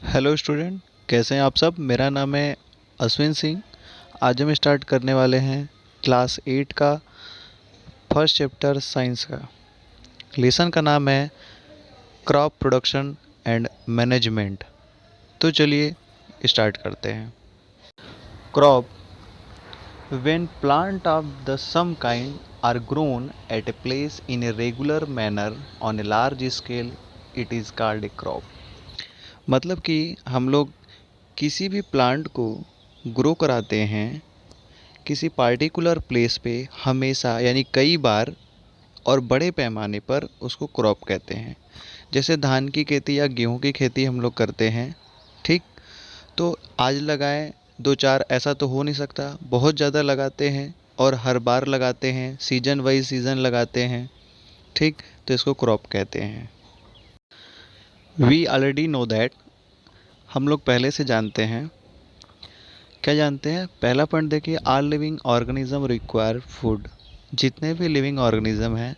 Hello student, कैसे हैं आप सब। मेरा नाम है अश्विन सिंह। आज हम स्टार्ट करने वाले हैं क्लास 8 का फर्स्ट चैप्टर साइंस का। लेसन का नाम है क्रॉप प्रोडक्शन एंड मैनेजमेंट। तो चलिए स्टार्ट करते हैं। Crop, when plant of the some kind are grown at a place in a regular manner on a large scale, it is called a crop. मतलब कि हम लोग किसी भी प्लांट को ग्रो कराते हैं किसी पार्टिकुलर प्लेस पे हमेशा, यानी कई बार और बड़े पैमाने पर, उसको क्रॉप कहते हैं। जैसे धान की खेती या गेहूं की खेती हम लोग करते हैं, ठीक। तो आज लगाएं दो चार ऐसा तो हो नहीं सकता, बहुत ज़्यादा लगाते हैं और हर बार लगाते हैं, सीजन वाइज सीजन लगाते हैं, ठीक। तो इसको क्रॉप कहते हैं। वी ऑलरेडी नो दैट, हम लोग पहले से जानते हैं। क्या जानते हैं? पहला पॉइंट देखिए, आल लिविंग ऑर्गेनिज्म रिक्वायर फूड। जितने भी लिविंग ऑर्गेनिज्म हैं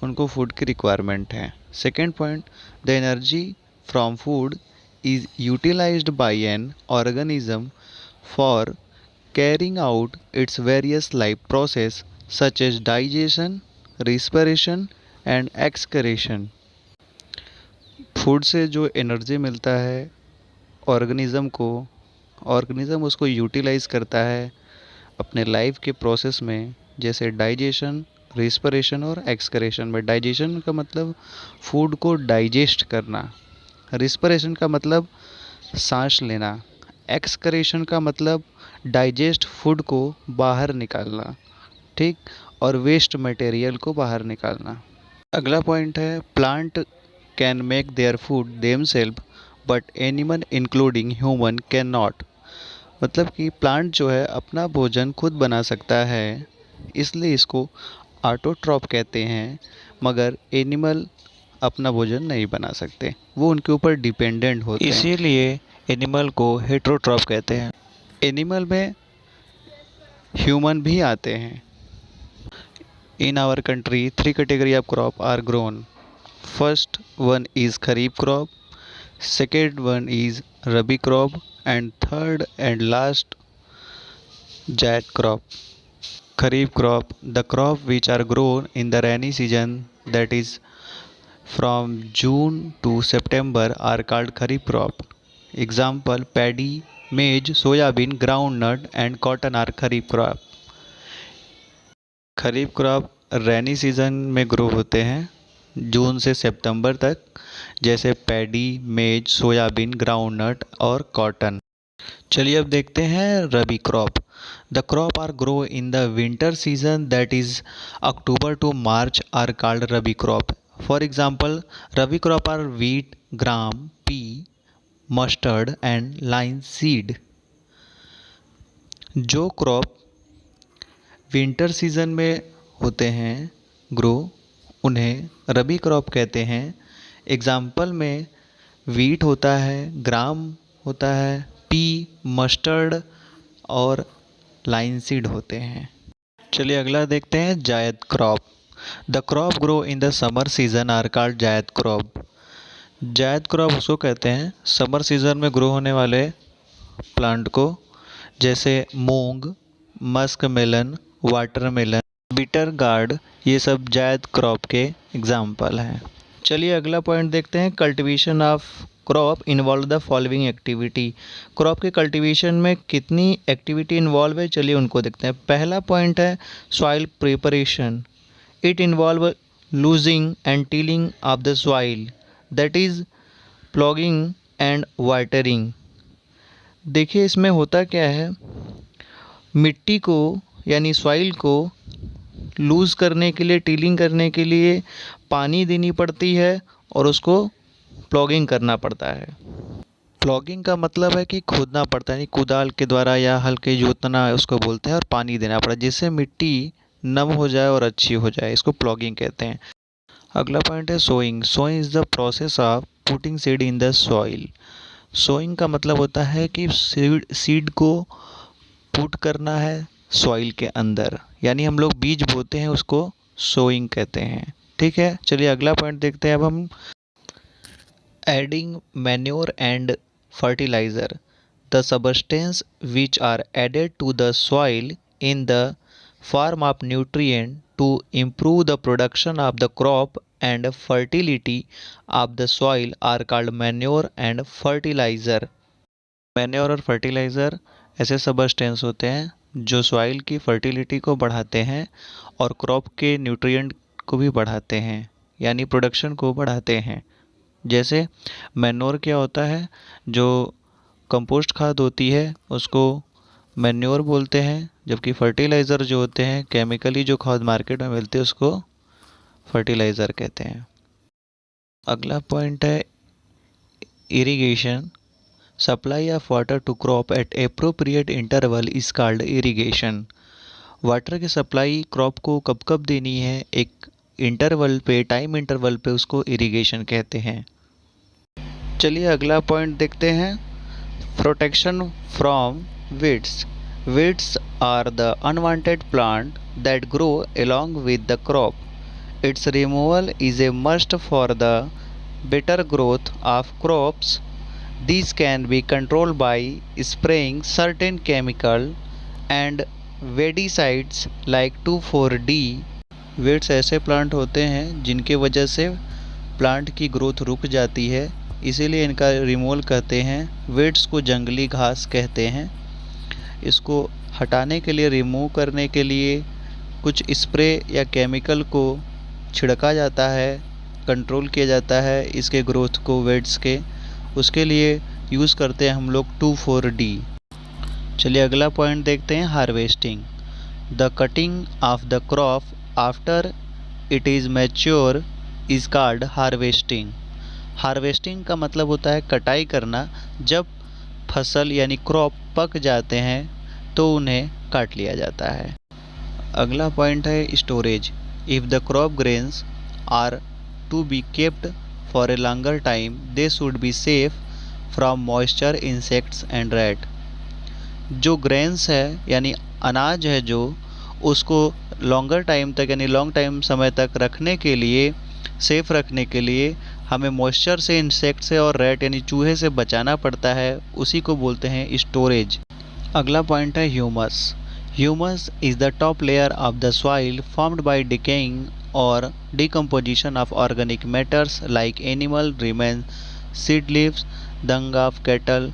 उनको फूड की रिक्वायरमेंट है। Second point, the energy from food is utilised by an organism for carrying out its various life process such as digestion, respiration and excretion. Food से जो energy मिलता है ऑर्गेनिज़म को, organism उसको यूटिलाइज़ करता है अपने लाइफ के प्रोसेस में, जैसे डाइजेशन, रिस्पिरेशन और एक्सक्रेशन में। डाइजेशन का मतलब फूड को डाइजेस्ट करना, रिस्पिरेशन का मतलब सांस लेना, एक्सक्रेशन का मतलब डाइजेस्ट फूड को बाहर निकालना, ठीक, और वेस्ट मटेरियल को बाहर निकालना। अगला पॉइंट है, plant can make their food themselves but animal including human can not. मतलब कि प्लांट जो है अपना भोजन खुद बना सकता है, इसलिए इसको ऑटोट्रॉप कहते हैं। मगर एनिमल अपना भोजन नहीं बना सकते, वो उनके ऊपर डिपेंडेंट होते हैं, इसीलिए एनिमल को हेटरोट्रॉप कहते हैं। एनिमल में ह्यूमन भी आते हैं। In our country 3 category of crop are grown. First one is kharif crop, second one is rabi crop, and third and last jet crop. Kharif crop, the crop which are grown in the rainy season, that is from June to September, are called kharif crop. Example, paddy, maize, soyabean, groundnut and cotton are kharif crop. Kharif crop rainy season में grow होते हैं जून से सितंबर तक, जैसे paddy, मेज, soybean, groundnut और cotton. चलिए अब देखते हैं rabi crop. The crop are grow in the winter season, that is October to March, are called rabi crop. For example, rabi crop are wheat, gram, pea, mustard and linseed. जो crop winter season में होते हैं grow, उन्हें रबी crop कहते हैं। Example में wheat होता है, ग्राम होता है, पी, मस्टर्ड और लाइन सीड होते हैं। चलिए अगला देखते हैं, zaid crop. The crop grow in the summer season are called zaid crop. Zaid crop उसको कहते हैं समर सीजन में ग्रो होने वाले प्लांट को, जैसे मूंग, muskmelon, watermelon, bitter gourd, ये सब जायद क्रॉप के एग्जाम्पल हैं। चलिए अगला पॉइंट देखते हैं, cultivation of crop involve the following activity. Crop के कल्टीवेशन में कितनी एक्टिविटी इन्वॉल्व है, चलिए उनको देखते हैं। पहला पॉइंट है soil preparation. It involve losing and tilling of the soil, that is plogging and watering. देखिए इसमें होता क्या है, मिट्टी को यानी सॉइल को लूज़ करने के लिए, टीलिंग करने के लिए पानी देनी पड़ती है और उसको प्लॉगिंग करना पड़ता है। प्लॉगिंग का मतलब है कि खोदना पड़ता है, यानी कुदाल के द्वारा या हल के जोतना उसको बोलते हैं, और पानी देना पड़ता है जिससे मिट्टी नम हो जाए और अच्छी हो जाए, इसको प्लॉगिंग कहते हैं। अगला पॉइंट है sowing. Sowing is the process of putting seed in the soil. Sowing का मतलब होता है कि सीड को पुट करना है सॉइल के अंदर, यानी हम लोग बीज बोते हैं, उसको सोइंग कहते हैं, ठीक है। चलिए अगला पॉइंट देखते हैं अब हम, adding manure and fertilizer, the substance which are added to the soil in the form of nutrient to improve the production of the crop and fertility of the soil are called manure and fertilizer. Manure और fertiliser ऐसे substance होते हैं जो soil की fertility को बढ़ाते हैं और क्रॉप के न्यूट्रिएंट को भी बढ़ाते हैं, यानी प्रोडक्शन को बढ़ाते हैं। जैसे मैन्योर क्या होता है, जो कंपोस्ट खाद होती है उसको मैन्योर बोलते हैं, जबकि फर्टिलाइज़र जो होते हैं केमिकली जो खाद मार्केट में मिलते हैं उसको फर्टिलाइज़र कहते हैं। अगला पॉइंट है irrigation. Supply of water to crop at appropriate interval is called irrigation. Water की सप्लाई क्रॉप को कब कब देनी है, एक इंटरवल पे, टाइम इंटरवल पे, उसको इरिगेशन कहते हैं। चलिए अगला पॉइंट देखते हैं, protection from weeds. Weeds are the unwanted plant that grow along with the crop. Its removal is a must for the better growth of crops. These can be controlled by spraying certain chemical and weedicides like 2,4-D. weeds ऐसे plant होते हैं जिनके वजह से plant की growth रुक जाती है, इसीलिए इनका रिमूवल कहते हैं। weeds को जंगली घास कहते हैं। इसको हटाने के लिए, रिमूव करने के लिए कुछ स्प्रे या केमिकल को छिड़का जाता है, कंट्रोल किया जाता है इसके ग्रोथ को, वेड्स के, उसके लिए यूज़ करते हैं हम लोग 2,4-D। चलिए अगला पॉइंट देखते हैं, harvesting. The cutting of the crop after it is mature is called harvesting. Harvesting का मतलब होता है कटाई करना। जब फसल यानी क्रॉप पक जाते हैं तो उन्हें काट लिया जाता है। अगला पॉइंट है storage. If the crop grains are to be kept for a longer time they should be safe from moisture, insects and rat. जो ग्रेन्स है यानी अनाज है, जो उसको लॉन्गर टाइम तक यानी लॉन्ग टाइम समय तक रखने के लिए, सेफ रखने के लिए हमें मॉइस्चर से, इंसेक्ट से और रैट यानी चूहे से बचाना पड़ता है, उसी को बोलते हैं स्टोरेज। अगला पॉइंट है humus. Humus is the top layer of the soil formed by decaying और decomposition of organic matters like animal remain, seed leaves, dung of cattle.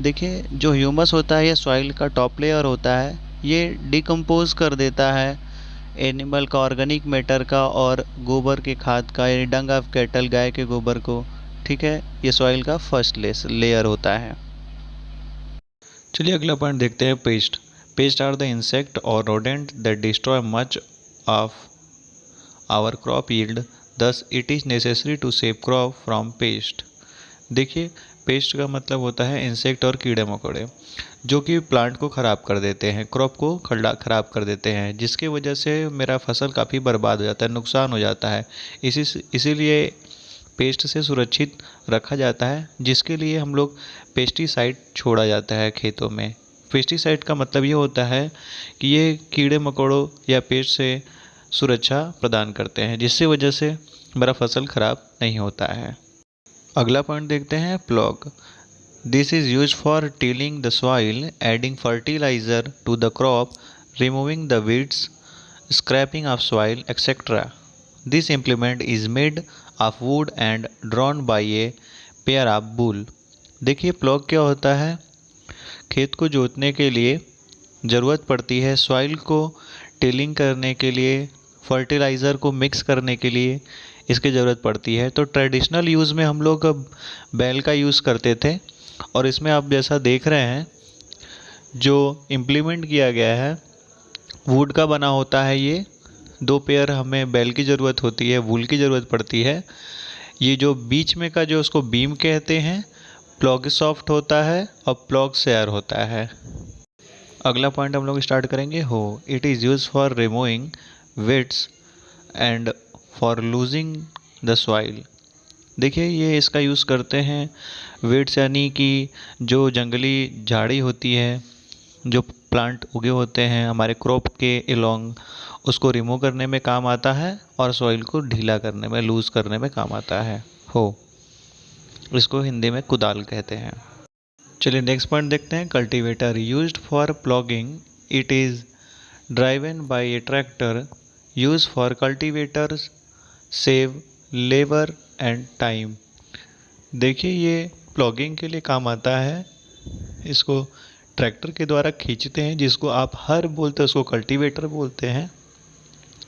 देखिए जो ह्यूमस होता है ये सॉइल का टॉप लेयर होता है, ये डिकम्पोज कर देता है एनिमल का, ऑर्गेनिक मैटर का और गोबर के खाद का, यानी डंग ऑफ कैटल, गाय के गोबर को। ठीक है, ये सॉइल का फर्स्ट लेयर होता है। चलिए अगला पॉइंट देखते हैं, pest. Pest are the insect और rodent that destroy much of our crop yield, thus it is necessary to save crop from pest. देखिए पेस्ट का मतलब होता है इंसेक्ट और कीड़े मकोड़े जो कि प्लांट को ख़राब कर देते हैं, क्रॉप को ख़राब कर देते हैं, जिसके वजह से मेरा फसल काफ़ी बर्बाद हो जाता है, नुकसान हो जाता है। इसीलिए पेस्ट से सुरक्षित रखा जाता है, जिसके लिए हम लोग पेस्टिसाइड छोड़ा जाता है खेतों में। पेस्टिसाइड का मतलब ये होता है कि ये कीड़े मकोड़ों या पेस्ट से सुरक्षा प्रदान करते हैं, जिससे वजह से मेरा फसल ख़राब नहीं होता है। अगला पॉइंट देखते हैं, plough. This is use for tilling the soil, adding fertiliser to the crop, removing the weeds, scrapping of soil etcetera. This implement is made of wood and drawn by a pair of bull. देखिए plough क्या होता है, खेत को जोतने के लिए ज़रूरत पड़ती है, सॉइल को टिलिंग करने के लिए, फर्टिलाइज़र को मिक्स करने के लिए इसकी ज़रूरत पड़ती है। तो ट्रेडिशनल यूज़ में हम लोग बैल का यूज़ करते थे, और इसमें आप जैसा देख रहे हैं जो इम्प्लीमेंट किया गया है वुड का बना होता है। ये दो पेयर हमें बैल की ज़रूरत होती है, वूल की ज़रूरत पड़ती है। ये जो बीच में का जो उसको बीम कहते हैं, प्लॉग सॉफ्ट होता है और प्लॉग शेयर होता है। अगला पॉइंट हम लोग स्टार्ट करेंगे, हो। It is use for removing weeds and for loosing the soil. देखिए ये इसका यूज़ करते हैं, वेट्स यानी कि जो जंगली झाड़ी होती है, जो प्लांट उगे होते हैं हमारे क्रॉप के अलोंग, उसको रिमूव करने में काम आता है और सॉइल को ढीला करने में, लूज़ करने में काम आता है। हो। इसको हिंदी में कुदाल कहते हैं। चलिए नेक्स्ट पॉइंट देखते हैं। Cultivator used for plogging, it is driven by A tractor use for cultivators, save labour and time. देखिए ये प्लॉगिंग के लिए काम आता है। इसको ट्रैक्टर के द्वारा खींचते हैं, जिसको आप हर बोलते हैं, उसको कल्टीवेटर बोलते हैं।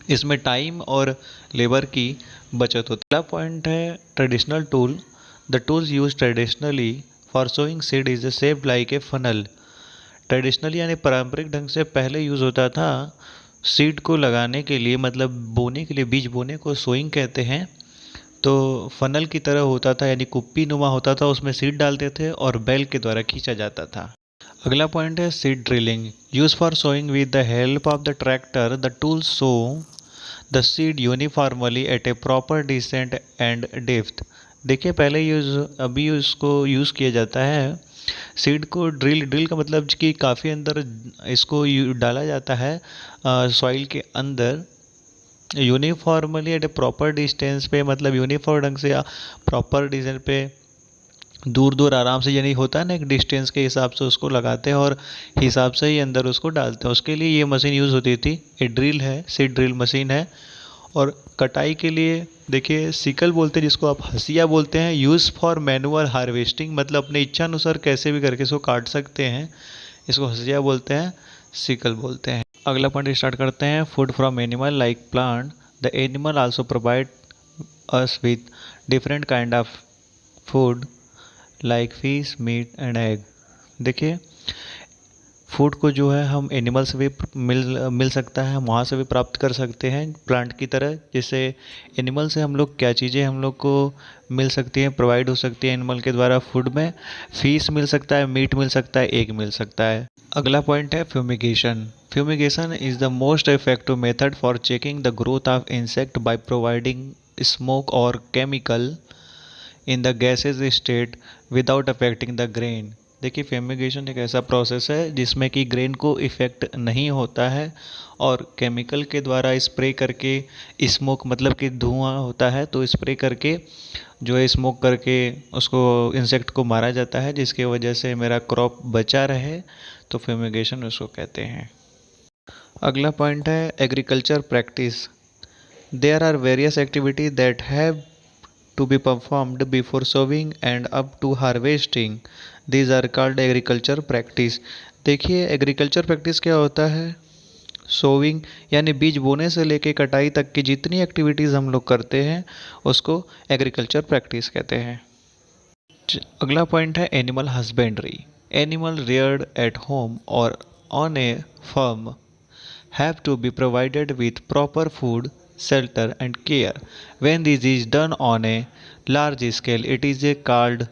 इसमें टाइम और लेबर की बचत होती है। अगला पॉइंट है traditional tool. The tools use traditionally for sowing seed is shaped like a funnel. Traditionally यानी पारंपरिक ढंग से पहले यूज़ होता था सीड को लगाने के लिए, मतलब बोने के लिए, बीज बोने को सोइंग कहते हैं। तो फनल की तरह होता था, यानी कुप्पी नुमा होता था, उसमें सीड डालते थे और बैल के द्वारा खींचा जाता था। अगला पॉइंट है seed drilling use for sowing with the help of the tractor. The tool sow the seed uniformly at a proper decent and depth. देखिए पहले अभी उसको यूज़ किया जाता है सीड को। ड्रिल का मतलब कि काफ़ी अंदर इसको डाला जाता है सॉइल के अंदर, uniformly at a proper distance पे, मतलब यूनिफॉर्म ढंग से या प्रॉपर डिस्टेंस पे, दूर दूर आराम से, यानी होता है ना एक डिस्टेंस के हिसाब से उसको लगाते हैं और हिसाब से ही अंदर उसको डालते हैं। उसके लिए ये मशीन यूज़ होती थी। ये ड्रिल है, सीड ड्रिल मशीन है। और कटाई के लिए देखिए सिकल बोलते हैं, जिसको आप हसिया बोलते हैं। यूज़ फॉर मैनुअल हार्वेस्टिंग, मतलब अपने इच्छा अनुसार कैसे भी करके इसको काट सकते हैं, इसको हसिया बोलते हैं, सिकल बोलते हैं। अगला पॉइंट स्टार्ट करते हैं। Food from animal like plant. The animal also provide us with different kind of food like fish, meat and egg. देखिए फूड को जो है हम एनिमल से भी मिल सकता है, हम वहाँ से भी प्राप्त कर सकते हैं प्लांट की तरह। जैसे एनिमल से हम लोग क्या चीज़ें हम लोग को मिल सकती हैं, प्रोवाइड हो सकती है एनिमल के द्वारा फूड में। फिश मिल सकता है, मीट मिल सकता है, एग मिल सकता है। अगला पॉइंट है fumigation. Fumigation is the most effective method for checking the growth of insect by providing smoke और chemical in the gaseous state without affecting the grain. देखिए फ्यूमिगेशन एक ऐसा प्रोसेस है जिसमें कि ग्रेन को इफ़ेक्ट नहीं होता है और केमिकल के द्वारा स्प्रे करके, स्मोक मतलब कि धुआं होता है तो स्प्रे करके जो है स्मोक करके उसको इंसेक्ट को मारा जाता है, जिसकी वजह से मेरा क्रॉप बचा रहे, तो फ्यूमिगेशन उसको कहते हैं। अगला पॉइंट है agriculture practice. There are various activities that have to be performed before sowing and up to harvesting. These are called agriculture practice. देखिए एग्रीकल्चर प्रैक्टिस क्या होता है। सोविंग यानी बीज बोने से लेके कटाई तक की जितनी एक्टिविटीज़ हम लोग करते हैं उसको एग्रीकल्चर प्रैक्टिस कहते हैं। अगला पॉइंट है animal husbandry. Animal reared at home और on a farm have to be provided with proper food, shelter and care. When this is done on a large scale, it is called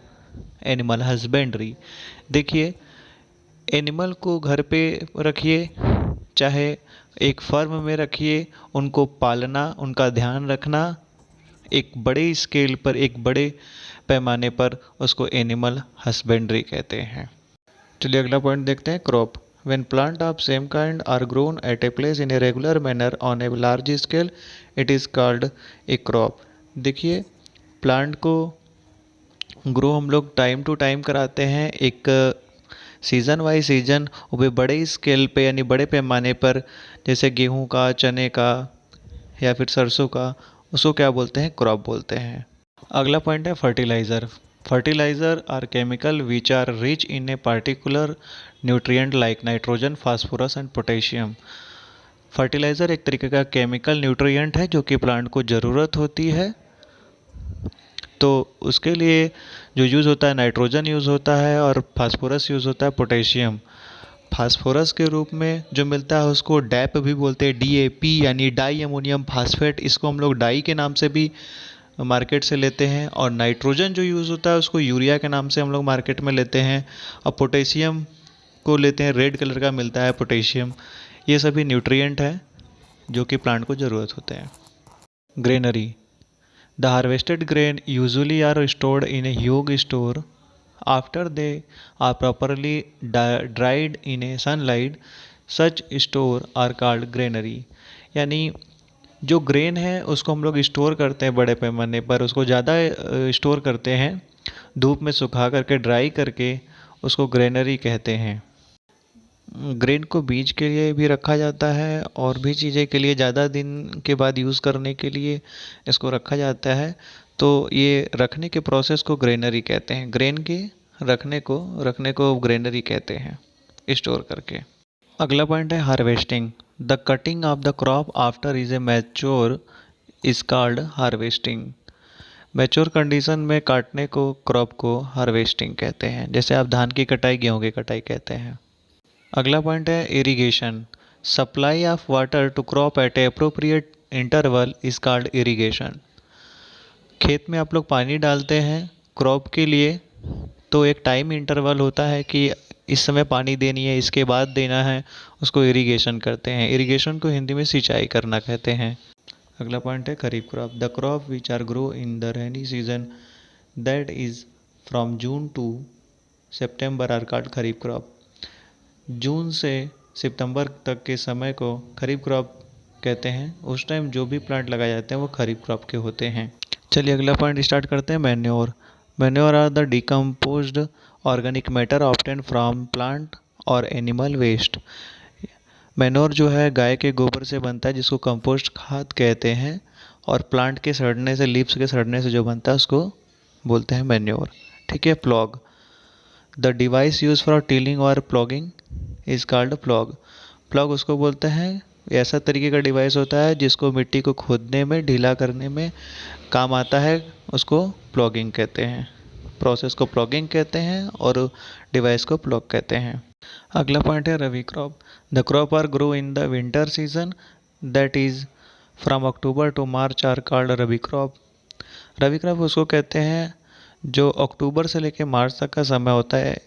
animal husbandry. देखिए animal को घर पे रखिए, चाहे एक firm में रखिए, उनको पालना, उनका ध्यान रखना एक बड़े स्केल पर, एक बड़े पैमाने पर, उसको एनिमल हस्बेंड्री कहते हैं। चलिए अगला पॉइंट देखते हैं crop. When plant of same kind are grown at a place in a regular manner on a large scale, it is called a crop. देखिए प्लांट को ग्रो हम लोग टाइम टू टाइम कराते हैं, एक सीज़न वाइज सीज़न, वो बड़े scale पे यानी बड़े पैमाने पर, जैसे गेहूं का, चने का या फिर सरसों का, उसको क्या बोलते हैं, क्रॉप बोलते हैं। अगला पॉइंट है fertiliser. Fertiliser are chemical which are rich in a particular nutrient like nitrogen, phosphorus and potassium. Fertiliser एक तरीके का केमिकल न्यूट्रिएंट है जो कि प्लांट को ज़रूरत होती है। तो उसके लिए जो यूज़ होता है, नाइट्रोजन यूज़ होता है और फास्फोरस यूज़ होता है, पोटेशियम। फास्फोरस के रूप में जो मिलता है उसको डैप भी बोलते हैं, DAP यानी डाई अमोनियम फास्फेट, इसको हम लोग डाई के नाम से भी मार्केट से लेते हैं। और नाइट्रोजन जो यूज़ होता है उसको यूरिया के नाम से हम लोग मार्केट में लेते हैं। और पोटेशियम को लेते हैं, रेड कलर का मिलता है पोटेशियम। ये सभी न्यूट्रिएंट है जो कि प्लांट को ज़रूरत होते हैं। Granary. The harvested grain usually are stored in a huge store after they are properly dried in a sunlight. Such store are called granary. यानी जो ग्रेन है उसको हम लोग स्टोर करते हैं बड़े पैमाने पर, उसको ज़्यादा स्टोर करते हैं धूप में सुखा करके ड्राई करके उसको ग्रेनरी कहते हैं। ग्रेन को बीज के लिए भी रखा जाता है और भी चीज़ें के लिए ज़्यादा दिन के बाद यूज़ करने के लिए इसको रखा जाता है। तो ये रखने के प्रोसेस को ग्रेनरी कहते हैं। ग्रेन के रखने को ग्रेनरी कहते हैं, स्टोर करके। अगला पॉइंट है harvesting. The cutting of the crop after is a mature is called harvesting. Mature condition में काटने को क्रॉप को हार्वेस्टिंग कहते हैं। जैसे आप धान की कटाई, गेहूँ की कटाई कहते हैं। अगला पॉइंट है irrigation. Supply of water to crop at a appropriate interval is called irrigation. खेत में आप लोग पानी डालते हैं क्रॉप के लिए, तो एक टाइम इंटरवल होता है कि इस समय पानी देनी है, इसके बाद देना है, उसको इरिगेशन कहते हैं। इरिगेशन को हिंदी में सिंचाई करना कहते हैं। अगला पॉइंट है kharif crop. The crop which are grow in the rainy season that is from June to September are called kharif crop. जून से सितंबर तक के समय को खरीफ क्रॉप कहते हैं। उस टाइम जो भी प्लांट लगाए जाते हैं वो खरीफ क्रॉप के होते हैं। चलिए अगला पॉइंट स्टार्ट करते हैं। Manure. Manure are the decomposed organic matter obtained from plant और एनिमल वेस्ट। मैन्योर जो है गाय के गोबर से बनता है, जिसको कंपोस्ट खाद कहते हैं, और प्लांट के सड़ने से, लीव्स के सड़ने से जो बनता है उसको बोलते हैं मैन्योर। ठीक है। Plough. The device use for tilling और ploughing is called plough. Plough उसको बोलते हैं, ऐसा तरीके का डिवाइस होता है जिसको मिट्टी को खोदने में, ढीला करने में काम आता है, उसको प्लॉगिंग कहते हैं। प्रोसेस को प्लॉगिंग कहते हैं और डिवाइस को प्लॉग कहते हैं। अगला पॉइंट है rabi crop. The crop are grow in the winter season that is from October to March are called rabi crop. Rabi crop उसको कहते हैं जो अक्टूबर से लेकर मार्च तक का समय होता है,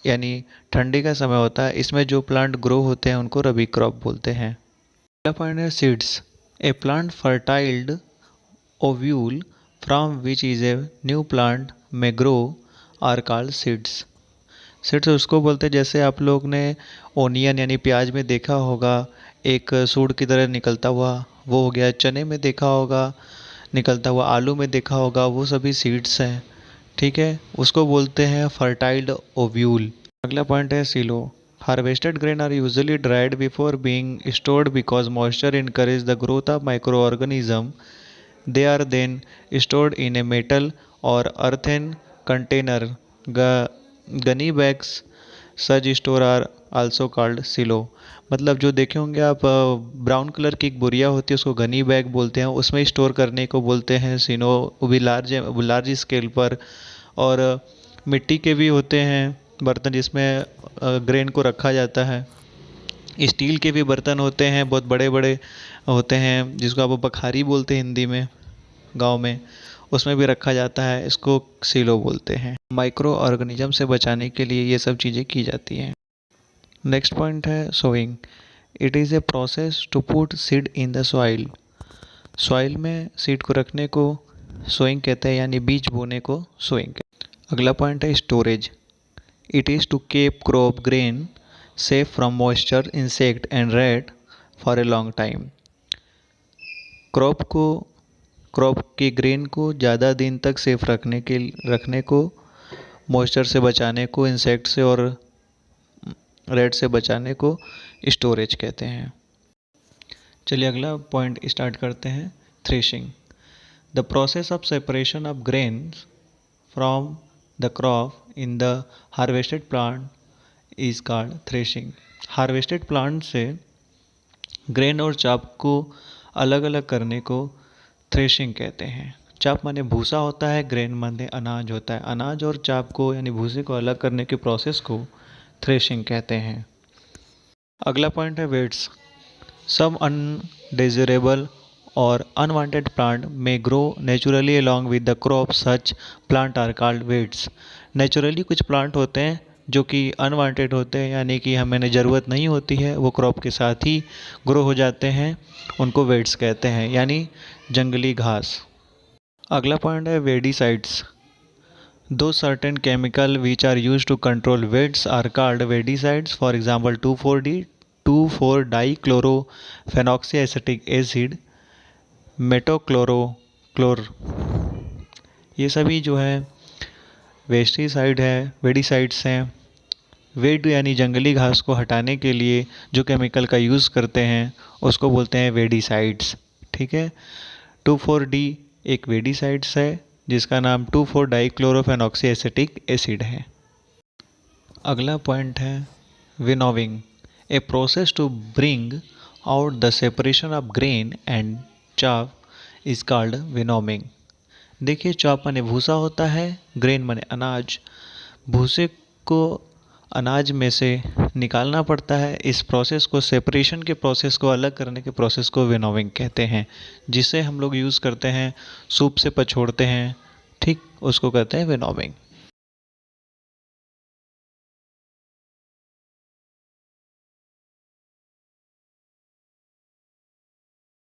यानी ठंडी का समय होता है। इसमें जो प्लांट ग्रो होते हैं उनको रबी क्रॉप बोलते हैं। अगला पॉइंट है seeds. A plant fertilised ovule from which is a new plant may grow are called seeds. Seeds उसको बोलते हैं, जैसे आप लोग ने ओनियन यानी प्याज में देखा होगा एक सूंड की तरह निकलता हुआ, वो हो गया। चने में देखा होगा निकलता हुआ, आलू में देखा होगा, वो सभी सीड्स हैं। ठीक है, उसको बोलते हैं फर्टाइल्ड ओव्यूल। अगला पॉइंट है silo. Harvested grain are usually dried before being stored because moisture encourage the growth of microorganism. They are then stored in a metal और earthen container. Gunny bags such store are also called silo. मतलब जो देखे होंगे आप, brown colour की एक बोरिया होती है, उसको गनी बैग बोलते हैं, उसमें स्टोर करने को बोलते हैं सिनो। वो भी लार्ज स्केल पर। और मिट्टी के भी होते हैं बर्तन जिसमें ग्रेन को रखा जाता है। स्टील के भी बर्तन होते हैं, बहुत बड़े बड़े होते हैं, जिसको आप बखारी बोलते हैं हिंदी में, गांव में, उसमें भी रखा जाता है, इसको सिलो बोलते हैं। माइक्रो ऑर्गेनिज्म से बचाने के लिए ये सब चीज़ें की जाती हैं। नेक्स्ट पॉइंट है sowing. It is a process to put seed in the soil. Soil में सीड को रखने को सोइंग कहते हैं, यानी बीज बोने को सोइंग कहते हैं। अगला पॉइंट है storage. It is to keep crop grain safe from moisture, insect and rat for a long time. Crop के ग्रेन को ज़्यादा दिन तक सेफ रखने को, मॉइस्चर से बचाने को, इंसेक्ट से और रेड से बचाने को स्टोरेज कहते हैं। चलिए अगला पॉइंट स्टार्ट करते हैं। Threshing. The process of separation of grains from the crop in the harvested plant is called threshing. Harvested plant से ग्रेन और चाप को अलग अलग करने को थ्रेशिंग कहते हैं। चाप माने भूसा होता है, ग्रेन माने अनाज होता है। अनाज और चाप को यानी भूसे को अलग करने के प्रोसेस को थ्रेशिंग कहते हैं। अगला पॉइंट है वेट्स। सम अनडिजायरेबल और unwanted plant may grow naturally along with the crop, such plant are called weeds. Naturally कुछ प्लांट होते हैं जो कि अनवांटेड होते हैं, यानी कि हमें ज़रूरत नहीं होती है, वो क्रॉप के साथ ही ग्रो हो जाते हैं, उनको वेट्स कहते हैं, यानी जंगली घास। अगला पॉइंट है वेडीसाइड्स। दो certain chemical which are use to control weeds are called weedicides. For example 2,4-D, 2,4-डाइक्लोरोफेनॉक्सी एसिटिक एसिड, मेटोक्लोरोक्लोर। ये सभी जो है वेस्टिसाइड है, वेडिसाइड्स हैं। वेड यानी जंगली घास को हटाने के लिए जो केमिकल का यूज़ करते हैं उसको बोलते हैं वेडिसाइड्स। ठीक है। 2,4-D एक वेडिसाइड्स है जिसका नाम 2,4-डाइक्लोरोफेनॉक्सी एसिटिक एसिड है। अगला पॉइंट है winnowing, a process to bring out the separation of grain and chaff is called winnowing. देखिए, चाप माने भूसा होता है, ग्रेन माने अनाज। भूसे को अनाज में से निकालना पड़ता है। इस प्रोसेस को, सेपरेशन के प्रोसेस को, अलग करने के प्रोसेस को विनोविंग कहते हैं, जिसे हम लोग यूज़ करते हैं, सूप से पछोड़ते हैं। ठीक, उसको कहते हैं विनोविंग।